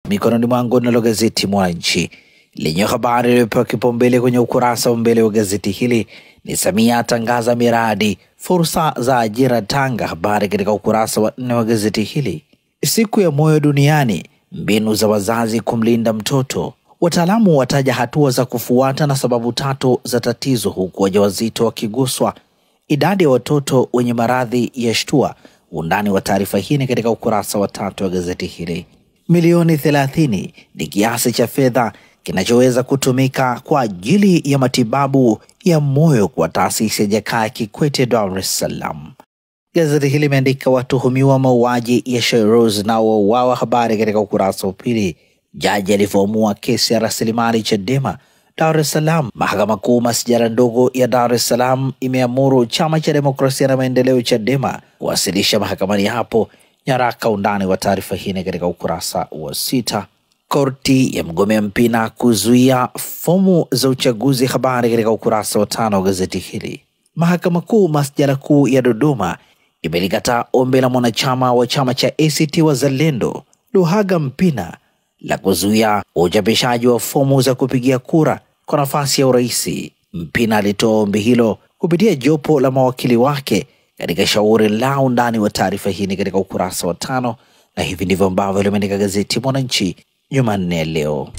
Mikononi mwangu nalo gazeti Mwananchi lenye habari iliyopewa kipaumbele kwenye ukurasa wa mbele wa gazeti hili ni Samia atangaza miradi fursa za ajira Tanga. Habari katika ukurasa wa 4 wa gazeti hili. Siku ya moyo duniani, mbinu za wazazi kumlinda mtoto. Wataalamu wataja hatua za kufuata na sababu 3 za tatizo, huku wajawazito wakiguswa. Idadi ya watoto wenye maradhi yashtua. Undani wa taarifa hii ni katika ukurasa wa 3 wa gazeti hili. Milioni 30 ni kiasi cha fedha kinachoweza kutumika kwa ajili ya matibabu ya moyo kwa taasisi ya Jakaya Kikwete Dar es Salaam. Gazeti hili limeandika watuhumiwa mauaji ya Shairoz na wauawa. Habari katika ukurasa wa 2. Jaji alivyoamua kesi ya rasilimali Chadema Dar es Salaam. Mahakama Kuu masjala ndogo ya Dar es Salaam imeamuru Chama cha Demokrasia na Maendeleo Chadema kuwasilisha mahakamani hapo nyaraka. Undani wa taarifa hii katika ukurasa wa 6. Korti ya mgombea Mpina kuzuia fomu za uchaguzi. Habari katika ukurasa wa 5 wa gazeti hili. Mahakama Kuu masjala kuu ya Dodoma imelikataa ombi la mwanachama wa chama cha ACT Wazalendo Luhaga Mpina la kuzuia uchapishaji wa fomu za kupigia kura kwa nafasi ya urais. Mpina alitoa ombi hilo kupitia jopo la mawakili wake katika shauri la. Undani wa taarifa hii katika ukurasa wa 5, na hivi ndivyo ambavyo limeandika gazeti Mwananchi Jumanne leo.